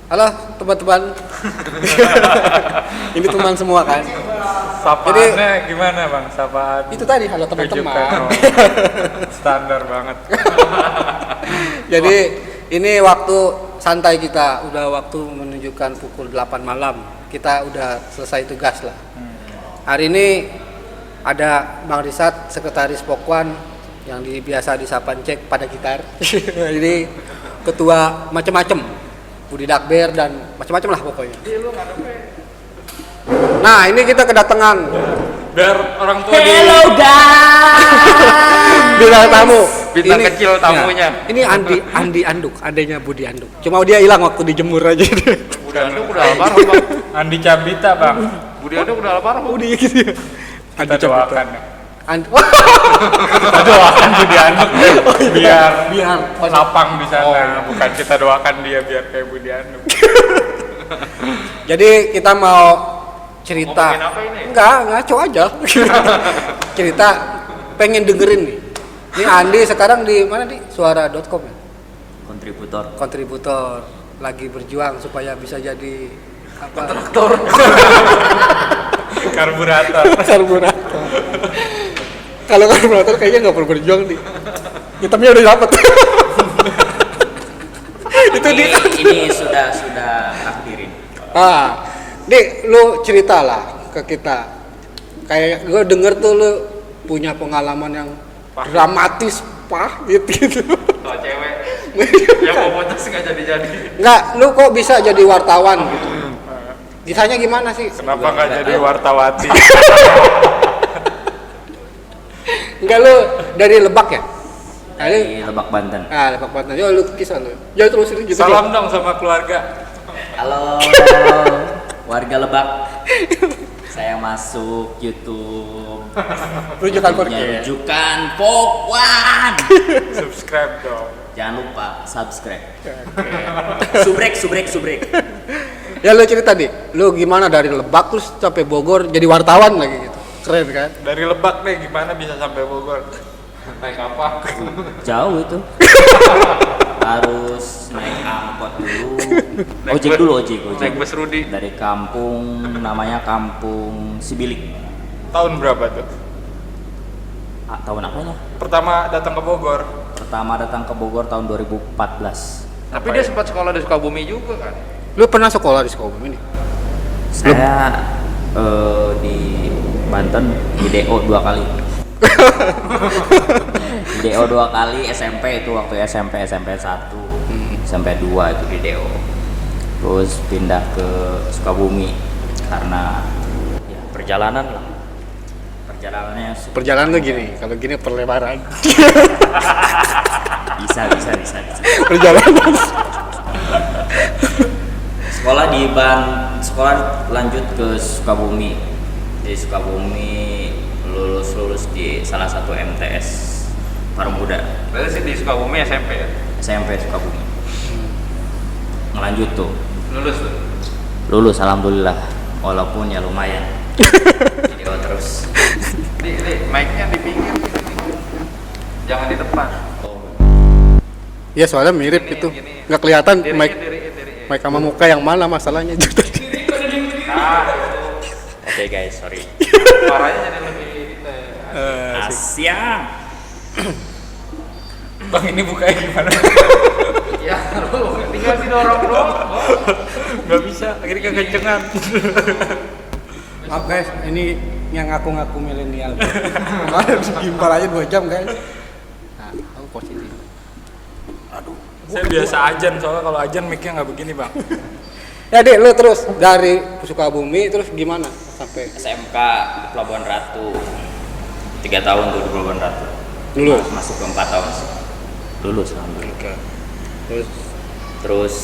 Halo teman-teman. Ini teman semua kan. Sapaannya gimana bang? Sapaan itu tadi halo teman-teman. Standar banget. Jadi ini waktu santai kita, udah waktu menunjukkan pukul 8 malam. Kita udah selesai tugas lah. Hari ini ada Bang Risat, sekretaris Pokwan yang biasa disapa Cek pada gitar. Jadi ketua macam-macam. Budi Dakber dan macam-macam lah pokoknya. Nah, ini kita kedatangan Biar orang tua Hello guys. bintang tamu. Bintang kecil tamunya. Ya, ini Andi Anduk, adanya Budi Anduk. Cuma dia hilang waktu dijemur aja. Budi Anduk udah almarhum bang. Andi Cabita bang. Budi Anduk udah almarhum. Budi gitu. Kita doakan ya. Kita doakan Budi Anduk biar lapang di sana. Oh, iya. Bukan kita doakan dia biar kayak Budi Anduk. Jadi kita mau cerita. Ngomongin apa ini? Enggak, ngaco aja. Cerita pengen dengerin nih. Ini Andi sekarang di mana nih? Suara.com ya? Kontributor lagi berjuang supaya bisa jadi apa? Kontraktor. Karburator. Kalau karburator kayaknya nggak perlu berjuang nih. Hitamnya udah dapet. Itu Ini sudah takdirin. Dik, lu ceritalah ke kita. Kayak gue denger tuh lu punya pengalaman yang dramatis, pahit gitu. Kalau cewek yang mau potos nggak jadi. Enggak, lu kok bisa jadi wartawan gitu? Kisahnya gimana sih? Kenapa nggak jadi wartawati? Enggak, lu dari Lebak ya? Dari Lebak Banten. Lebak Banten. Yo, lu kisah lu. Ya terusin gitu. Salam dong sama keluarga. Halo warga Lebak. Saya masuk YouTube. Rujukan podcast. Rujukan Pokwan. Subscribe dong. Jangan lupa subscribe. Subrek. Ya lu cerita nih, lu gimana dari Lebak terus sampai Bogor jadi wartawan lagi gitu. Keren kan? Dari Lebak deh gimana bisa sampai Bogor? Naik apa? Jauh itu. Harus naik angkot dulu. Ojek. Naik bus Rudi. Dari kampung namanya Kampung Sibilik. Tahun berapa tuh? Tahun apanya? Pertama datang ke Bogor. Pertama datang ke Bogor tahun 2014. Tapi dia sempat sekolah di Sukabumi juga kan? Lu pernah sekolah di Sukabumi nih? Saya di Banten di DO 2 kali. Di DO 2 kali SMP itu waktu SMP 1, SMP 2 itu di DO. Terus pindah ke Sukabumi karena ya perjalanan lah. Perjalanan tuh gini, kalau gini perlebaran. Bisa. Perjalanan. Sekolah lanjut ke Sukabumi. Di Sukabumi lulus di salah satu MTS Parmuda. Berarti sih di Sukabumi SMP ya? SMP Sukabumi. Ngelanjut tuh. Lulus tuh? Alhamdulillah. Walaupun ya lumayan. Video terus. Di mic-nya di pinggir gitu. Jangan di depan. Ya soalnya mirip Gini, itu. gini. Nggak kelihatan Diri. mic sama muka yang mana masalahnya juga. Oke guys, sorry. Suaranya jadi lebih Siang. Bang ini bukanya gimana? ya lu tinggal didorong dong. Nggak bisa, akhirnya kekencengan. Maaf guys, ini yang ngaku-ngaku milenial. Kemarin gimbal aja 2 jam guys. Nah, aku positif. Saya biasa ajan, soalnya kalau ajan mic-nya nggak begini bang. Ya Dek, lu terus dari Sukabumi terus gimana sampai SMK di Pelabuhan Ratu. 3 tahun tuh di Pelabuhan Ratu. lulus? Masuk ke 4 tahun. Lulus alhamdulillah. Terus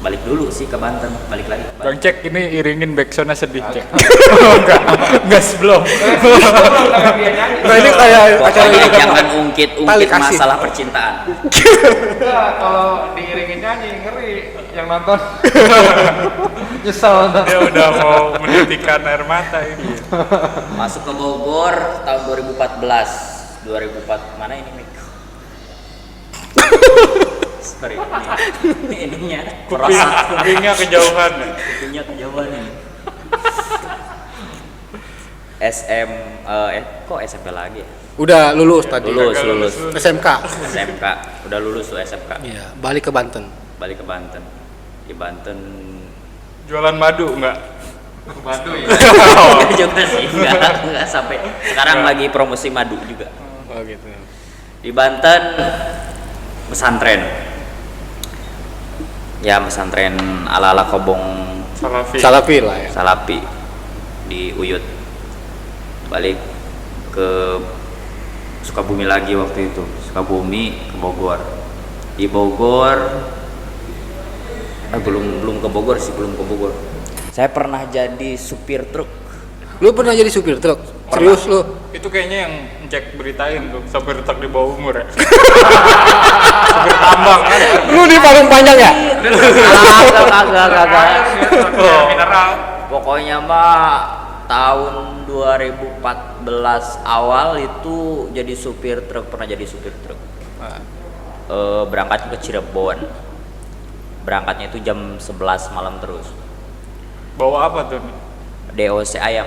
balik dulu sih ke Banten, balik lagi. Bang Cek ini iringin backsoundnya sedih Cek. Enggak sebelum. Nah, ini kayak acara Pokoknya ini kan. jangan Tali ungkit-ungkit kasih. masalah percintaan. Enggak, kalau diiringin nyanyi ngeri yang nonton. Nyesel nonton. Dia udah mau menitikan air mata ini. Masuk ke Bogor tahun 2014. 2004 mana ini Mik? Sorry. Ininya Kupingnya kejauhan. kupingnya kejauhan ini. Kok SMP lagi ya? Udah lulus tadi. Lulus. SMK. SMK. Udah lulus tuh SMK. Iya, balik ke Banten. Balik ke Banten. Di Banten Jualan madu enggak? Madu ya. enggak juga sih, enggak sampai. Sekarang lagi promosi madu juga. Oh gitu. Di Banten pesantren. Ya pesantren ala-ala Kobong Salafi lah ya. Salapi di Uyut. Balik ke Sukabumi lagi waktu itu. Sukabumi ke Bogor. Di Bogor belum ke Bogor sih, belum ke Bogor. Saya pernah jadi supir truk. Lu pernah jadi supir truk? Serius lu? Itu kayaknya yang Jack beritain tuh, supir truk di bawah umur ya. Supir tambang kan. Lu di paling panjang ya? Kagak. Mineral. Pokoknya mah tahun 2014 awal itu jadi supir truk, pernah jadi supir truk. Berangkat ke Cirebon. Berangkatnya itu jam 11 malam terus. Bawa apa tuh? DOC ayam.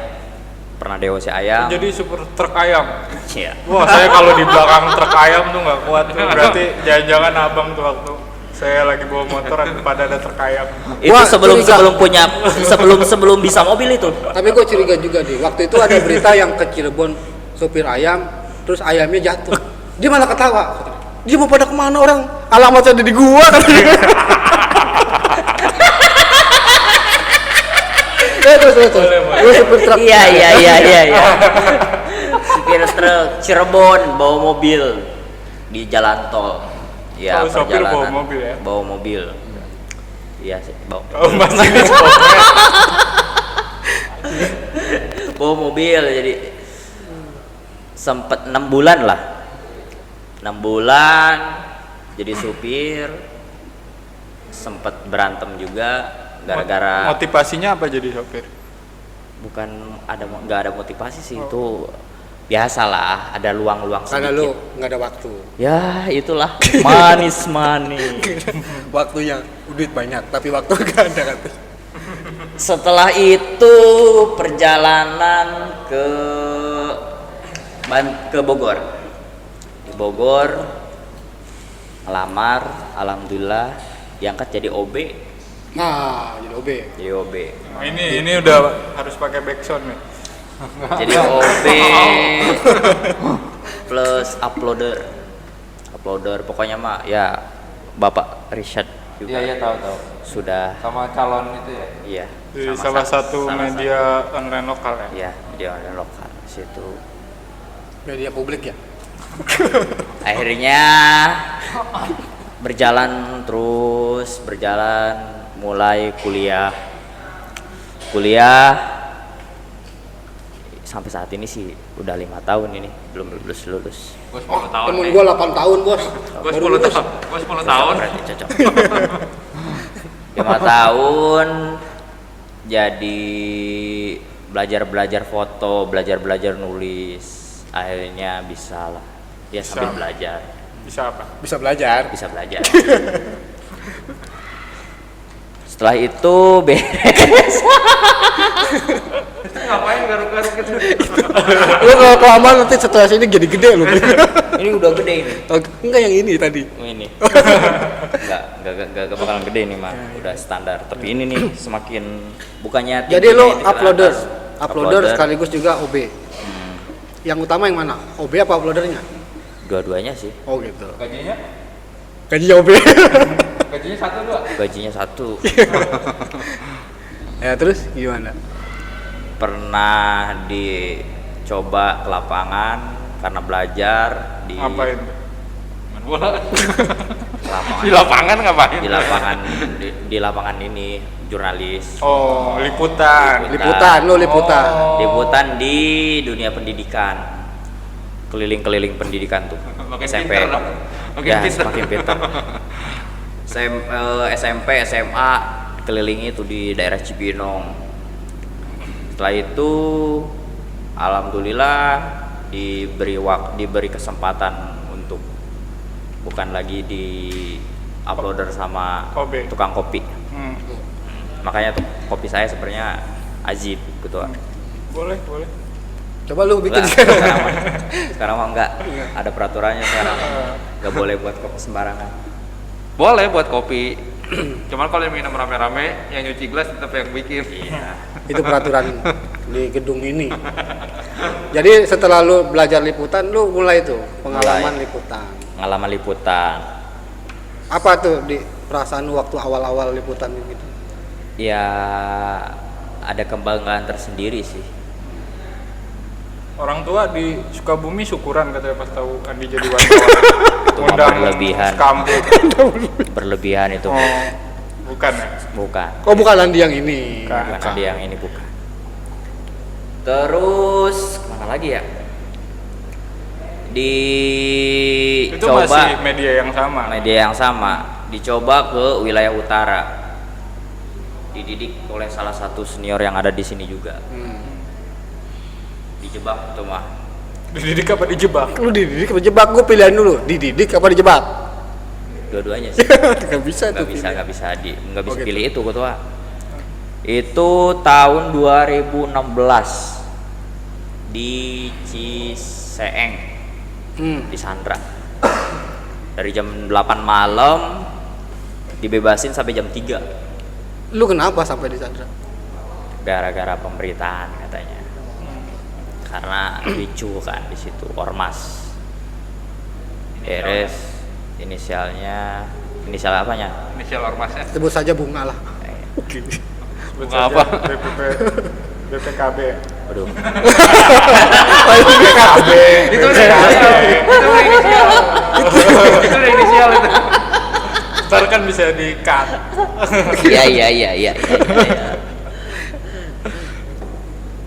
Pernah DOC ayam. Jadi supir truk ayam. Iya. Wah, saya kalau di belakang truk ayam tuh nggak kuat tuh. Berarti jangan-jangan abang tuh waktu saya lagi bawa motor pada ada truk ayam. Itu Wah, sebelum bisa mobil itu. Tapi gue curiga juga deh. Waktu itu ada berita yang ke Cirebon supir ayam, terus ayamnya jatuh. Dia malah ketawa. Dia mau pada kemana orang? Alamatnya ada di gua katanya. Terus. Lu supir truk. Iya. Supir truk Cirebon bawa mobil di jalan tol. Ya, Oh, sopir perjalanan bawa mobil ya? Bawa mobil. Iya sih, bawa. Oh, masih di sopir. Bawa mobil jadi sempet 6 bulan lah. 6 bulan jadi supir. Sempet berantem juga gara-gara Motivasinya apa jadi sopir? nggak ada motivasi sih, itu biasalah, ada luang-luang Karena sedikit. lu nggak ada waktu. Ya itulah manis. Waktunya duit banyak, tapi waktu nggak ada katanya. Setelah itu perjalanan ke Bogor. Di Bogor ngelamar, alhamdulillah diangkat jadi OB. Nah, jadi OB. Jadi OB. Nah, ini udah harus pakai backsound nih. Jadi OB plus uploader. Pokoknya mah ya Bapak Richard juga. Iya tahu. Sudah Sama calon itu ya. iya. Di salah satu media online lokal ya. Iya, media online lokal situ. Media publik ya. Akhirnya berjalan mulai kuliah sampai saat ini sih udah 5 tahun ini belum lulus. Gue 10 tahun. Temen nih. gua 8 tahun, Bos. Gue Baru 10 lulus. tahun. Gue 10 tahun. Berarti cocok. 5 tahun jadi belajar foto, belajar nulis, akhirnya bisa lah dia sambil belajar. Bisa apa? Bisa belajar. Setelah itu beres. Ngapain garuk-garuk gitu? Lu kalau kelamaan nanti setelah sini jadi gede lu. Ini udah gede ini. Oh, enggak yang ini tadi. Ini enggak bakalan gede nih mah, udah standar. Tapi ini nih semakin bukannya Jadi tingginya lu itu ke uploader atas. sekaligus juga OB. Yang utama yang mana? OB apa uploadernya? Dua-duanya sih. Oh gitu. Gajinya? Gajinya OB. Gajinya 1 2. Gajinya 1. Ya terus gimana? Pernah dicoba ke lapangan karena belajar di Ngapain? Main bola. lapangan Di lapangan ngapain? di lapangan ini jurnalis. Oh, liputan. Liputan Liputan di dunia pendidikan. Keliling pendidikan tuh. Makin SMP. pintar dong. Makin Ya, pintar. semakin pintar. SMP, SMA keliling itu di daerah Cibinong. Setelah itu alhamdulillah diberi kesempatan untuk bukan lagi di uploader sama Kobe. tukang kopi. Hmm. Makanya kopi saya sebenarnya Azib ketua. Boleh. Coba lu bikin. Sekarang mah enggak. Ada peraturannya sekarang. Enggak boleh buat kopi sembarangan. Boleh buat kopi. Cuman kalau yang minum rame-rame, yang nyuci gelas tetap yang bikin. Iya. Itu peraturan di gedung ini. Jadi setelah lu belajar liputan, lu mulai tuh pengalaman liputan. Pengalaman liputan. Apa tuh di perasaan lu waktu awal-awal liputan gitu? Ya ada kebanggaan tersendiri sih. Orang tua di Sukabumi syukuran katanya pas tahu Andi jadi wartawan. Itu mah berlebihan. Sekampung. Berlebihan itu. Oh, bukan ya? Bukan. Oh bukan Andi yang ini. Bukan ada yang ini bukan. Terus kemana lagi ya? Itu masih media yang sama. Dicoba ke wilayah utara. Dididik oleh salah satu senior yang ada di sini juga. Dijebak tuh mah. Dididik apa dijebak? Lu dididik apa jebak? Gue pilihan dulu. Dididik apa dijebak? Dua-duanya sih. Gak bisa tuh. Nggak bisa pilih itu ketua. Itu tahun 2016 di Ciseeng di Sandra. Dari jam 8 malam dibebasin sampai jam 3. Lu kenapa sampai di Sandra? Gara-gara pemberitaan katanya. Karena ricu kan di situ ormas. Beres inisial apanya? Inisial ormasnya. Sebut saja bunga lah. Bunga apa? BPKB. Aduh. BPKB. Itu udah inisial. Itu udah inisial itu. Ntar kan bisa di-cut. Iya.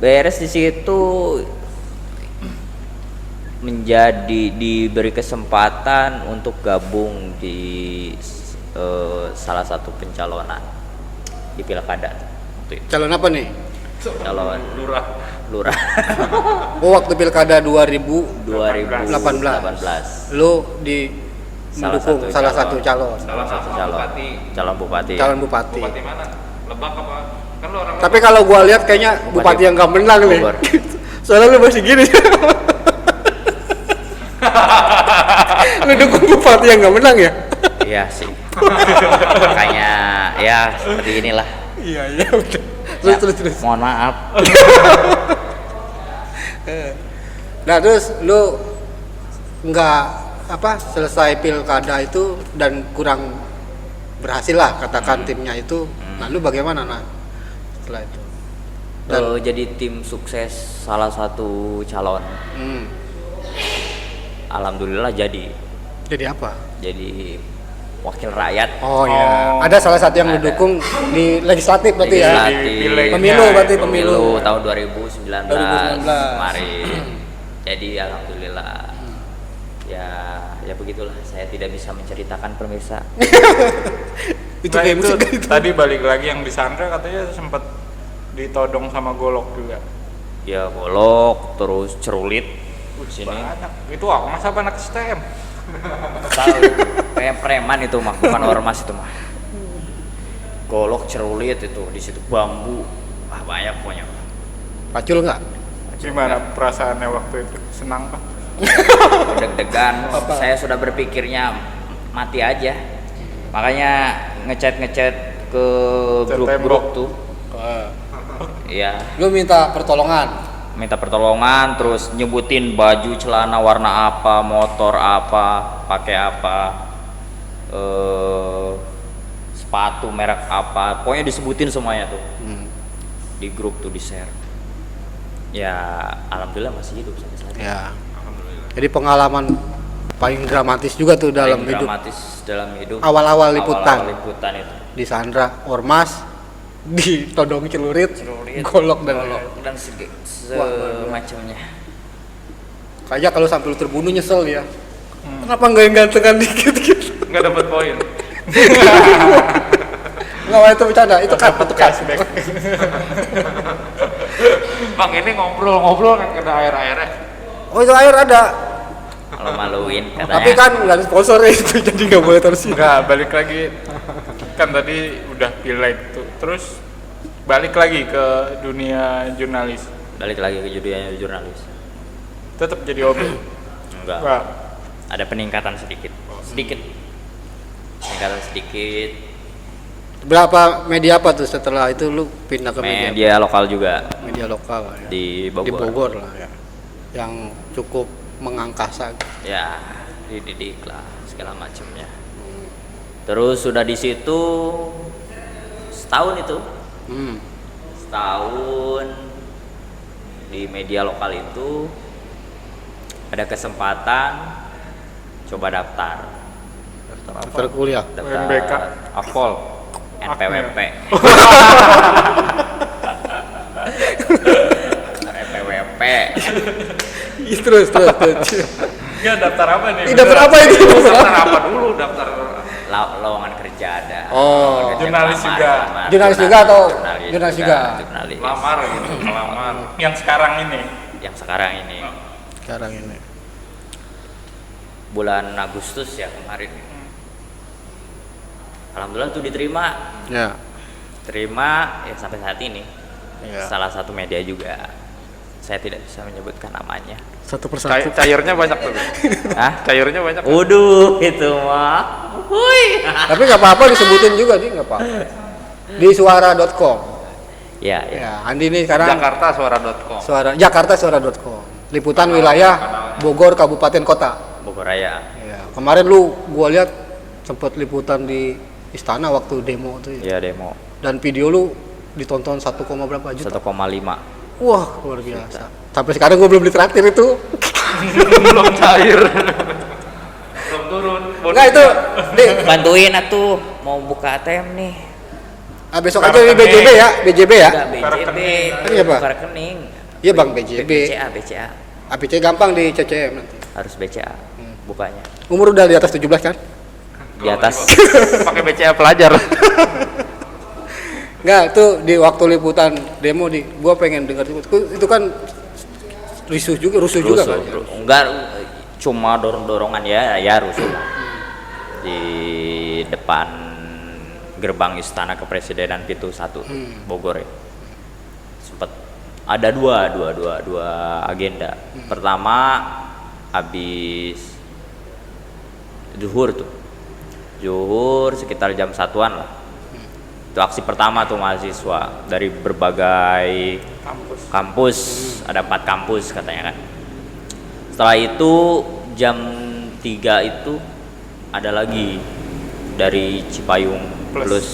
Beres di situ diberi kesempatan untuk gabung di salah satu pencalonan di pilkada. Calon apa nih? Calon Lurah. Oh waktu pilkada 2018. 2018. Lu mendukung salah satu calon. Calon bupati. Calon bupati. Bupati mana? Lebak apa? Kan lu orang Tapi kalau gua lihat kayaknya bupati yang gak menang nih. Bogor. Soalnya lu masih gini. Lu dukung bupati yang gak menang ya? Iya sih. Makanya ya seperti inilah. Iya udah. Ya, Terus. Mohon maaf. Nah terus lu nggak selesai pilkada itu dan kurang berhasil lah katakan timnya itu. Nah lu bagaimana setelah itu? Jadi tim sukses salah satu calon. Alhamdulillah jadi apa? Jadi wakil rakyat. Oh ya, ada salah satu yang mendukung di legislatif berarti ya. Pemilu Tahun 2019 kemarin. Jadi alhamdulillah. Ya begitulah, saya tidak bisa menceritakan pemirsa. Itu Nah, kayak itu musik gitu. tadi balik lagi yang di Sandra katanya sempat ditodong sama golok juga. Ya golok, terus cerulit sini. Banyak. Itu ormas apa anak STM? Tahu kayak preman itu mah, bukan ormas itu mah. Golok, cerulit itu di situ, bambu. Wah, banyak pokoknya. Pacul nggak? Gimana perasaannya waktu itu? Senang pak? Deg-degan. Saya sudah berpikirnya mati aja. Makanya ngechat ke grup-grup tuh. Iya. Lu minta pertolongan, terus nyebutin baju celana warna apa, motor apa, pakai apa, sepatu merek apa, pokoknya disebutin semuanya tuh. Di grup tuh di share. Ya alhamdulillah masih hidup sampai saat ini. Ya. Jadi pengalaman paling dramatis juga tuh dalam Paling hidup. dramatis dalam hidup. Awal-awal liputan. Awal-awal liputan itu. Di Sandra, ormas, ditodong celurit, golok dan semacamnya. kayaknya kalau sampai lu terbunuh nyesel ya. Kenapa nggak yang gantengan dikit gitu? nggak dapat poin. Nggak, itu bercanda, itu kan Cashback. Bang ini ngobrol kan kena air-airnya. Oh itu air ada. malu-maluin katanya. Tapi kan nggak ada sponsor ya itu, jadi nggak boleh tersinggung. Enggak, balik lagi. Kan tadi udah pileg tuh. Terus balik lagi ke dunia jurnalis. Balik lagi ke dunia jurnalis. Tetap jadi hobi. Enggak. Enggak. Ada peningkatan sedikit. Peningkatan sedikit. Berapa media apa tuh setelah itu lu pindah ke media? Media lokal juga Media lokal ya. di Di Bogor. Bogor lah ya. Yang cukup mengangkasa. Ya, dididik lah segala macamnya. Terus sudah di situ setahun itu. Setahun di media lokal itu ada kesempatan coba daftar Daftar kuliah. UMBK. Akpol. NPWP. NPWP. Terus. Enggak, daftar apa nih? Daftar apa itu? Daftar apa dulu? Daftar Lowongan kerja ada. Oh. Jurnalis juga. Jurnalis juga atau jurnalis juga? Jurnalis. lamar gitu, lamar. Yang sekarang ini. Yang sekarang ini Sekarang ini. bulan Agustus ya kemarin. Alhamdulillah tuh diterima. Ya. Terima ya sampai saat ini. Ya. Salah satu media juga. Saya tidak bisa menyebutkan namanya. Satu persatu. Cairnya banyak tuh. Hah? Cairnya banyak. Waduh, itu mah. Hui. Tapi nggak apa-apa disebutin juga nih, nggak apa-apa. Di suara.com. Ya. Ya, Andi nih sekarang Jakartasuara.com. Jakartasuara.com. Liputan wilayah Bogor Kabupaten Kota. Bogor Raya. Ya, kemarin gua lihat sempat liputan di istana waktu demo tuh ya. Ya demo Dan video lu ditonton 1, berapa juta? 1,5. Wah, luar biasa. Sampai sekarang gua belum ditraktir itu. Belum cair. Belum turun. Enggak itu. Nih, Bantuin atuh mau buka ATM nih. besok aja di BJB ya, BJB ya. Enggak BJB. Iya, Pak. Buka rekening. Iya, Bang, BJB. BCA. APC gampang di CCM nanti. Harus BCA bukanya. Umur udah di atas 17 kan? Di atas. Pakai BCA pelajar. Enggak, itu di waktu liputan demo gua pengen dengar itu kan rusuh juga kan? Ya? Enggak cuma dorongan ya rusuh. Di depan gerbang Istana Kepresidenan pintu 1 Bogor ya. Sempat ada dua agenda. Pertama habis zuhur sekitar jam 1-an lah. Itu aksi pertama tuh mahasiswa dari berbagai kampus. Ada 4 kampus katanya kan. Setelah itu jam 3 itu ada lagi dari Cipayung plus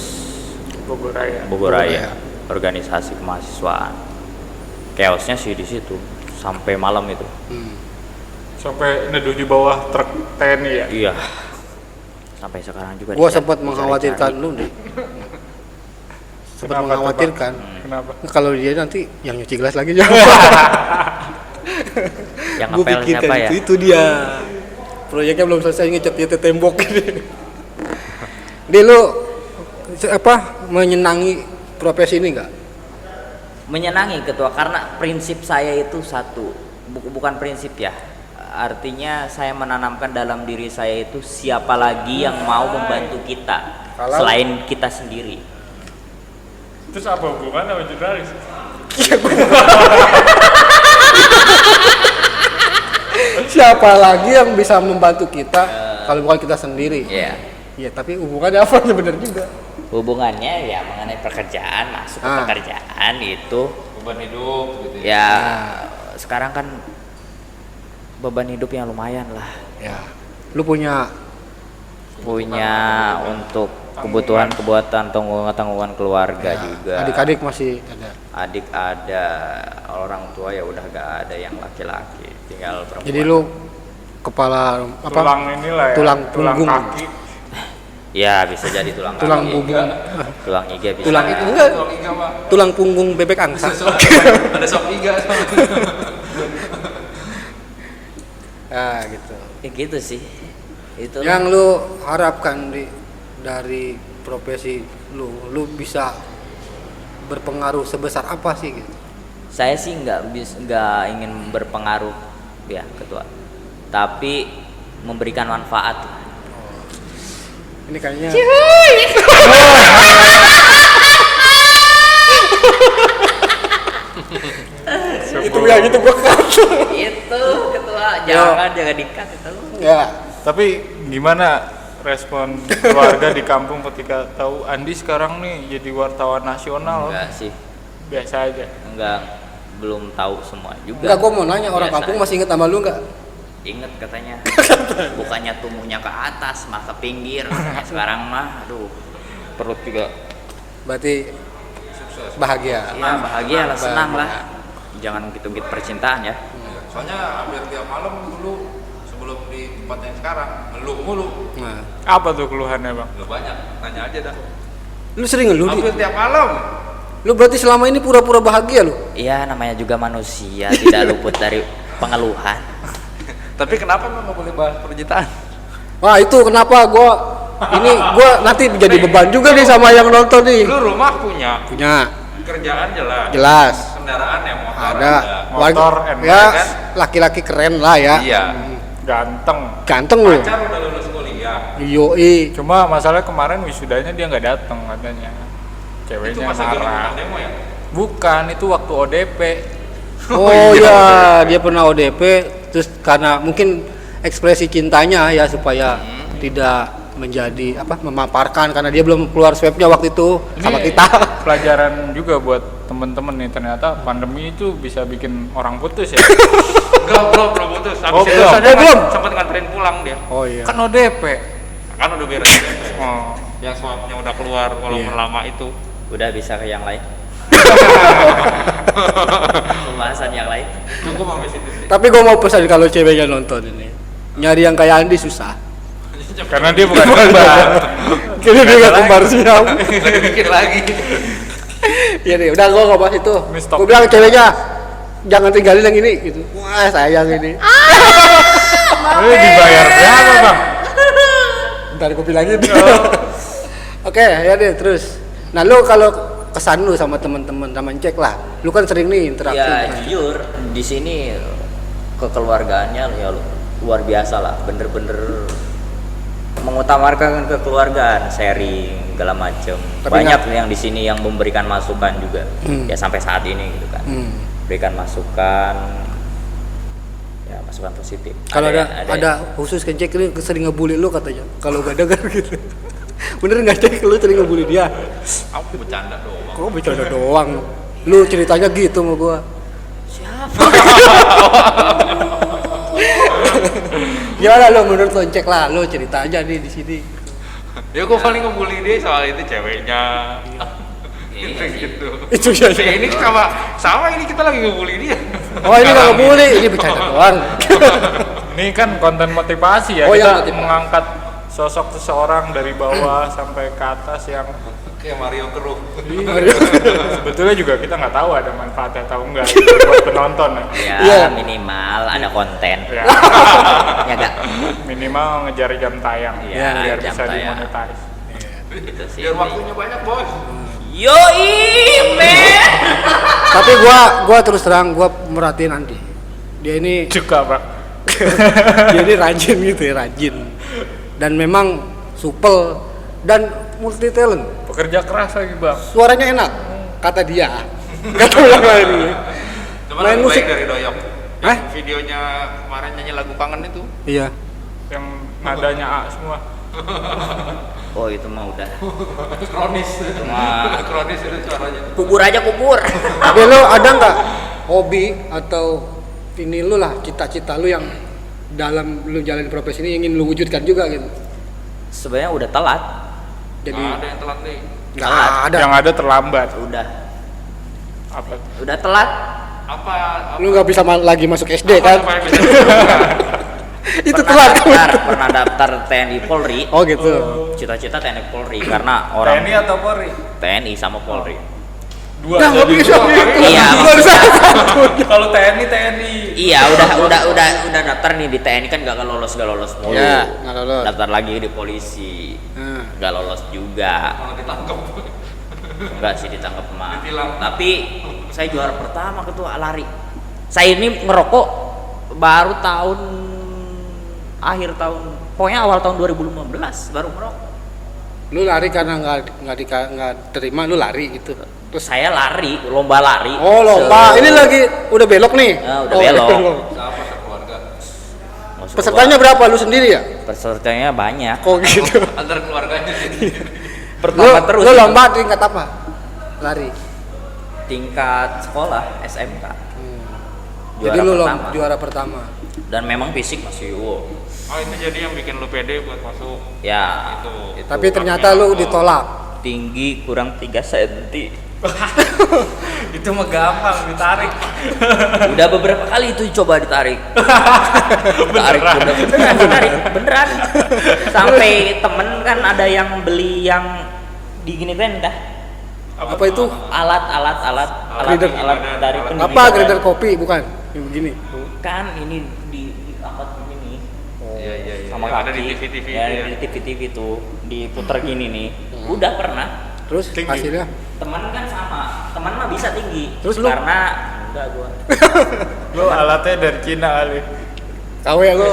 Bogor Raya. Organisasi kemahasiswaan. Chaosnya sih di situ sampai malam itu. Sampai neduh di bawah truk TNI ya. Iya. Sampai sekarang juga. Gua sempat mengkhawatirkan lu nih. Sempat Kenapa mengkhawatirkan. Kenapa? Kalau dia nanti yang nyuci gelas lagi siapa? Yang Gua ngepel pikirkan siapa ya? itu dia. Proyeknya belum selesai, ngecat tembok ini. Dia lu menyenangi profesi ini enggak? Menyenangi ketua karena prinsip saya itu satu, bukan prinsip ya. Artinya saya menanamkan dalam diri saya itu siapa lagi yang mau membantu kita selain kita sendiri. Terus apa hubungan sama jurnalis? Siapa lagi yang bisa membantu kita kalau bukan kita sendiri? Iya. Iya, tapi hubungannya apa sebenarnya juga? Hubungannya ya mengenai pekerjaan, masuk ke pekerjaan itu Beban hidup gitu ya. ya sekarang kan beban hidup yang lumayan lah. Ya. Lu punya Untuk kebutuhan tanggungan keluarga juga. adik-adik masih ada. Adik ada, orang tua ya udah gak ada yang laki-laki, tinggal perempuan. Jadi lu kepala apa? Tulang inilah ya. Tulang punggung. kaki. Ya bisa jadi tulang Tulang kaki. punggung. Tulang iga bisa. Tulang itu enggak. Sok iga mah. Tulang punggung bebek angsa. Ada sok iga. Ah, gitu. Ya gitu sih. Itu Yang lu harapkan dari profesi lu bisa berpengaruh sebesar apa sih gitu? saya sih nggak ingin berpengaruh ya ketua. tapi memberikan manfaat. Ini kayaknya itu yang itu gua kacau. Itu ketua, jangan dikat itu. Ya. Tapi gimana respon keluarga di kampung ketika tahu Andi sekarang nih jadi wartawan nasional? Enggak sih, Biasa aja. enggak, belum tahu semua juga. Enggak, gua mau nanya orang Biasa kampung aja. masih inget sama lu enggak? Ingat katanya. Bukannya tumbuhnya ke atas, malah ke pinggir. Sekarang mah aduh, perut juga. Berarti bahagia. Ya bahagia lah, senang Bahagia. lah. Jangan gitu-gitu percintaan ya. Soalnya hampir tiap malam dulu sebelum di tempat yang sekarang ngeluh mulu. Nah, Apa tuh keluhannya bang? Ngeluh banyak, tanya aja dah. lu sering ngeluh Di? Hampir tiap malam. Lu berarti selama ini pura-pura bahagia lu? Iya, namanya juga manusia, tidak luput dari pengeluhan. Tapi kenapa lu nggak boleh bahas percintaan? Wah, itu kenapa gua nanti jadi beban juga nih sama yang nonton nih. Lu rumah punya, Punya, kerjaan jelas, jelas. kendaraan yang motor Ada. Motor, Ya, kan? laki-laki keren lah ya. Iya. Ganteng. Ganteng lu. Pacar udah lulus kuliah. Yoi. Cuma masalah kemarin wisudanya dia nggak datang katanya. Itu Ceweknya pas lagi marah. ikutan demo ya? Bukan, itu waktu ODP. Oh ya, dia pernah ODP terus karena mungkin ekspresi cintanya ya supaya tidak menjadi memaparkan karena dia belum keluar swabnya waktu itu sama Ini kita. Pelajaran juga buat temen-temen nih, ternyata pandemi itu bisa bikin orang putus ya. Belum putus. Habis Oh, itu belum. saya Oh, belum. sempat nganterin pulang dia. Oh iya. Kan ODP. Kan udah beres. Oh. Yang swabnya udah keluar walaupun Iya. lama itu. Udah bisa ke yang lain. Pembahasan yang lain. Tunggu sampai situ sih. Tapi gue mau pesan kalau ceweknya nonton ini, nyari yang kayak Andi susah. Karena dia bukan kembar. Kini dia nggak kembar siap. Lagi bikin lagi. Iya nih, udah gue nggak bahas itu. Ini stop. Gue bilang ceweknya jangan tinggalin yang ini gitu. Wah sayang ini. Lu dibayar berapa bang? Ntar gue bilangin. Oke, ya deh terus. Nah lu kalau kesan lu sama teman-teman sama cek lah, lu kan sering nih interaksi. Ya jujur di sini kekeluargaannya ya luar biasa lah, bener-bener mengutamakan kekeluargaan, sharing segala macem. Tapi Banyak yang di sini yang memberikan masukan juga, ya sampai saat ini gitu kan, berikan masukan, ya masukan positif. Kalau yang- ada khusus kan cek ini sering ngebully lu katanya. Kalau gak denger gitu. Bener nggak cek lu sering ngebully dia? Aku bercanda doang. Kok bercanda doang? Lu ceritanya gitu sama gua. Gimana lu menurut lo cek lah, lu cerita aja nih di sini. Ya gue paling ngebully dia soal itu ceweknya. Gitu. Itu ya. Ya, ini sama ini kita lagi ngebully dia. Oh ini nggak ngebully, ini bercanda doang. Ini kan konten motivasi ya. Oh, Kita iya, motivasi. mengangkat sosok seseorang dari bawah sampai ke atas yang Kayak Mario Keruh. sebetulnya juga kita nggak tahu ada manfaatnya atau enggak gitu, buat penonton ya. Ya Iya. minimal ada konten, Ya, ya gak? minimal ngejar jam tayang Iya, biar jam bisa tayang. dimonetize. Gitu sih. Biar waktunya banyak bos. Yoi, men. Tapi gua terus terang gua merhatiin Andi. Dia ini Juga pak. dia ini rajin gitu ya, rajin. Dan memang supel dan multi talent. Pekerja keras lagi bang. Suaranya enak, kata dia. Kata orang lain ini. Cuma Main lebih musik. baik dari Doyok. Hah? Videonya kemarin nyanyi lagu kangen itu. Iya. Yang nadanya A semua. Oh itu mah udah. Kronis. Kronis itu suaranya. Kubur aja kubur. Tapi lo ada nggak hobi atau ini lu lah cita-cita lu yang dalam lu jalanin profesi ini ingin lu wujudkan juga gitu? Sebenarnya udah telat. Jadi Ada yang telat nih. nggak ada. Yang ada terlambat. Apa? Udah telat. Apa? Lu nggak bisa lagi masuk SD kan? Apa yang bisa dilakukan? Itu Pernah telat. pernah daftar TNI Polri. Oh gitu. Cita-cita TNI Polri karena orang TNI atau Polri? TNI sama Polri. Dua. Nah, nggak jadi bisa. dua. Iya, Nggak bisa. Kalau TNI. Iya, udah daftar nih di TNI kan gak lolos mulu. Iya, nggak lolos. Daftar lagi di polisi. Nah. Gak lolos juga. Kalau ditangkap. Enggak sih ditangkap mah. Ditilang. Tapi saya juara pertama ketua lari. Saya ini ngerokok baru tahun akhir tahun, pokoknya awal tahun 2015 baru merokok. Lu lari karena nggak terima, lu lari gitu. Terus saya lari, lomba lari. Oh lomba, ini lagi udah belok nih. Udah belok. Sama sekeluarga. Masuk Pesertanya berapa? Lu sendiri ya? Pesertanya banyak. Kok gitu? Antar keluarganya jadi. Pertama lu, terus. Lu lomba tingkat apa? Lari. Tingkat sekolah SMK. Jadi lu juara pertama. Dan memang fisik masih wow. Oh itu jadi yang bikin lu pede buat masuk. Ya. Itu. Tapi ternyata lu ditolak. Tinggi kurang 3 cm. Itu mah gampang ditarik. Udah beberapa kali itu coba ditarik. Beneran. Sampai temen kan ada yang beli yang diginikan dah. Apa itu? Alat Grinder. dari pendidikan. Apa grinder kopi bukan? Yang begini. Bukan, ini diangkat gini nih. Iya. Sama Yang kaki. ada di TV-TV Ya, itu ya. di TV-TV tuh diputer gini nih. Udah pernah. Terus Tinggi. hasilnya? Teman kan sama. Teman mah bisa tinggi. Terus lu? Karena enggak gua. Lu alatnya dari Cina kali. KW lu.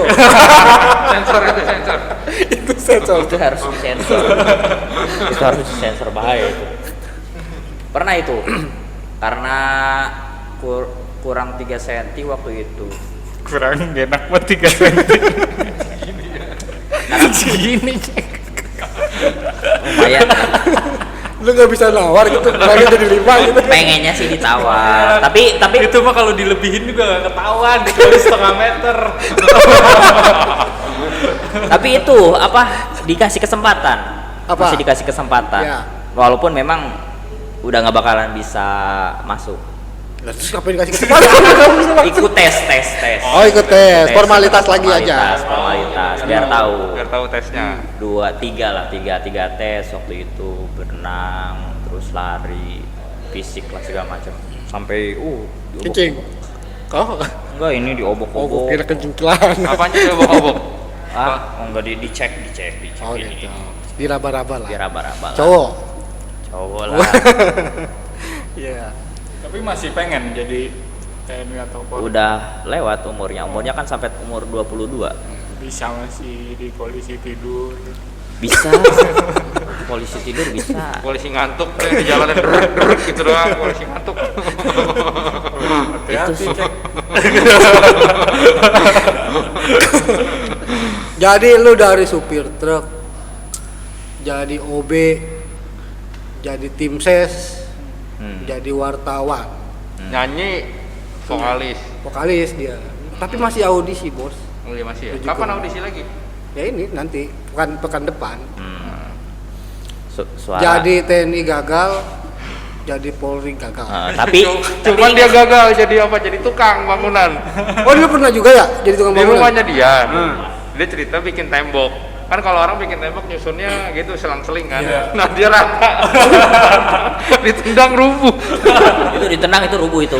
Sensor itu sensor. Itu sensor. Itu harus disensor. Itu harus disensor, bahaya itu. Pernah itu. Karena kurang 3 cm waktu itu. Kurang enak buat 3 cm. Segini cek. Lumayan. Lu nggak bisa nawar gitu, lagi jadi 5 gitu. Pengennya sih ditawar. Tapi Itu mah kalau dilebihin juga gak ketahuan, dikeluarin setengah meter. tapi itu apa dikasih kesempatan. Apa? Masih dikasih kesempatan. Ya. Walaupun memang udah nggak bakalan bisa masuk. Lah terus ngapain dikasih kesempatan? Ikut tes. Oh ikut tes, formalitas lagi aja. Formalitas, biar tahu. Biar tahu tesnya. 3 tes waktu itu, berenang, terus lari, fisik lah segala macam. Sampai diobok- Kencing. Kau? Enggak, ini Oh, diobok-obok. gua kira kencing celana. Apanya diobok-obok? Enggak dicek Oh ini. gitu. Diraba-raba lah. Diraba-raba lah. Cowok lah. Iya. Tapi masih pengen jadi TNI atau Polri. Udah lewat umurnya kan sampai umur 22. Bisa masih di polisi tidur. Bisa. Polisi tidur bisa. Polisi ngantuk deh di jalanan derek gitu doang, polisi ngantuk. Itu sih. Jadi lu dari supir truk, jadi OB, jadi tim ses, jadi wartawan, Nyanyi, vokalis dia. Tapi masih audisi bos. Oh iya masih ya. Tujuh Kapan ke- audisi lagi? Ya ini nanti pekan depan. Suara. Jadi TNI gagal, jadi Polri gagal. Tapi Cuman dia gagal jadi apa? Jadi tukang bangunan. Oh dia pernah juga ya jadi tukang Di bangunan? rumahnya dia. Dia cerita bikin tembok. Kan kalau orang bikin tembok nyusunnya gitu selang-seling kan. Nah dia rata. Ditendang rubuh. itu ditendang itu rubuh itu.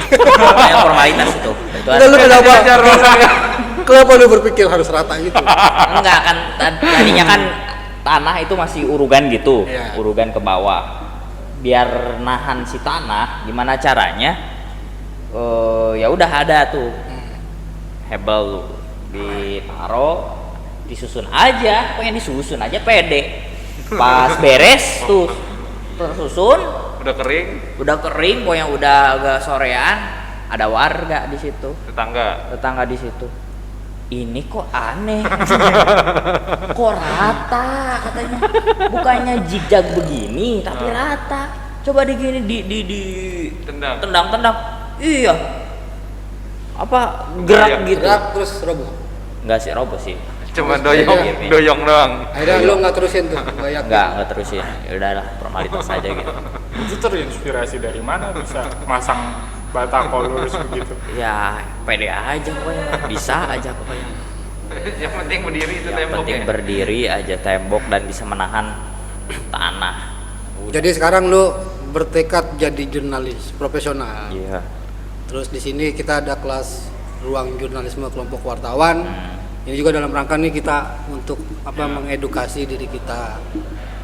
Yang formalitas itu. Itu Enggak, lu kenapa? Diajar orangnya. Kenapa lu berpikir harus rata gitu? enggak kan tadinya kan tanah itu masih urugan gitu, Iya. urugan ke bawah. Biar nahan si tanah, gimana caranya? Ya udah ada tuh hebel ditaro, disusun aja, pokoknya disusun aja pede. Pas beres tuh tersusun, Udah kering, udah kering, pokoknya udah agak sorean, ada warga di situ, tetangga di situ. Ini kok aneh, kok rata katanya, bukannya zigzag begini tapi rata. Coba di gini di tendang, iya, apa gerak gitu? Gerak terus roboh. Enggak sih roboh sih, cuma Terus doyong doang. Akhirnya lu nggak terusin tuh, nggak yakin. enggak terusin. Ya udahlah, formalitas aja gitu. Itu terinspirasi dari mana bisa masang batako lurus begitu? Ya pede aja pokoknya, bisa aja pokoknya. Yang penting berdiri itu Yang temboknya. penting berdiri aja tembok dan bisa menahan tanah. Jadi sekarang lu bertekad jadi jurnalis profesional. Iya. Terus di sini kita ada kelas ruang jurnalisme kelompok wartawan. Ini juga dalam rangka nih kita untuk mengedukasi diri kita,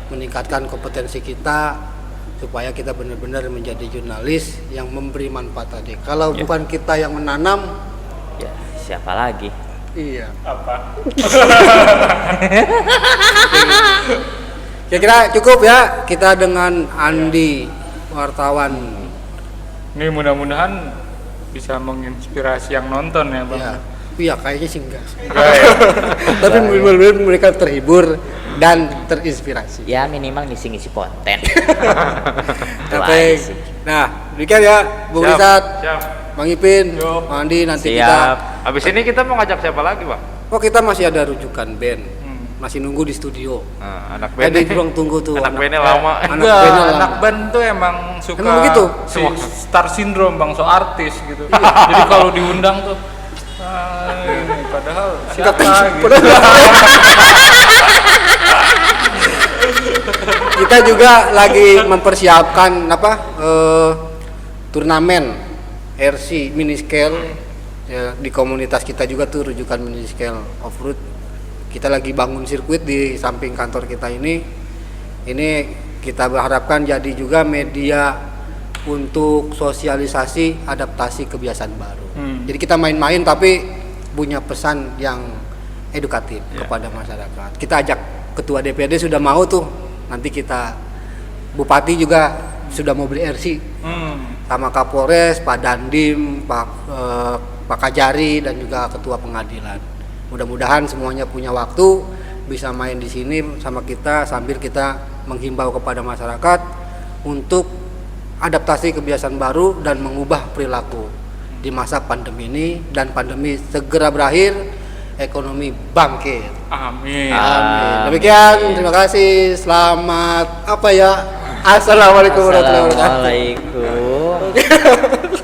meningkatkan kompetensi kita supaya kita benar-benar menjadi jurnalis yang memberi manfaat tadi. Kalau bukan kita yang menanam, Ya siapa lagi? Iya. Apa? Kira-kira cukup ya kita dengan Andi wartawan. Ini mudah-mudahan bisa menginspirasi yang nonton ya bang. Ya. Iya kayaknya sih enggak. Enggak ya? Tapi mudah-mudahan mereka terhibur dan terinspirasi. Ya minimal ngisi-ngisi konten. Itu Oke. aja sih. Nah, demikian ya Bung Siap, Rizat, siap. Bang Ipin, Yo. Bang Andi nanti Siap. kita. Habis ini kita mau ngajak siapa lagi, Bang? Oh kita masih ada rujukan band, masih nunggu di studio. Nah, anak Jadi band. ruang tunggu tuh. Anak bandnya lama. Anak Enggak, bandnya lama. anak band tuh emang suka Emang begitu? si star syndrome bang, so artis gitu. Jadi kalau diundang tuh, ini padahal siapa gitu. Kita juga lagi mempersiapkan turnamen RC mini scale ya, di komunitas kita juga tuh rujukan mini scale off-road. Kita lagi bangun sirkuit di samping kantor kita ini. Ini kita berharapkan jadi juga media untuk sosialisasi adaptasi kebiasaan baru. Jadi kita main-main tapi punya pesan yang edukatif kepada masyarakat. Kita ajak ketua DPD sudah mau tuh. Nanti kita Bupati juga sudah mau beli RC sama Kapolres, Pak Dandim, Pak Kajari dan juga ketua pengadilan. Mudah-mudahan semuanya punya waktu bisa main di sini sama kita sambil kita menghimbau kepada masyarakat untuk adaptasi kebiasaan baru dan mengubah perilaku di masa pandemi ini, dan pandemi segera berakhir, ekonomi bangkit. Amin. Amin. Demikian, terima kasih. Selamat apa ya? Assalamualaikum warahmatullahi wabarakatuh. Assalamualaikum.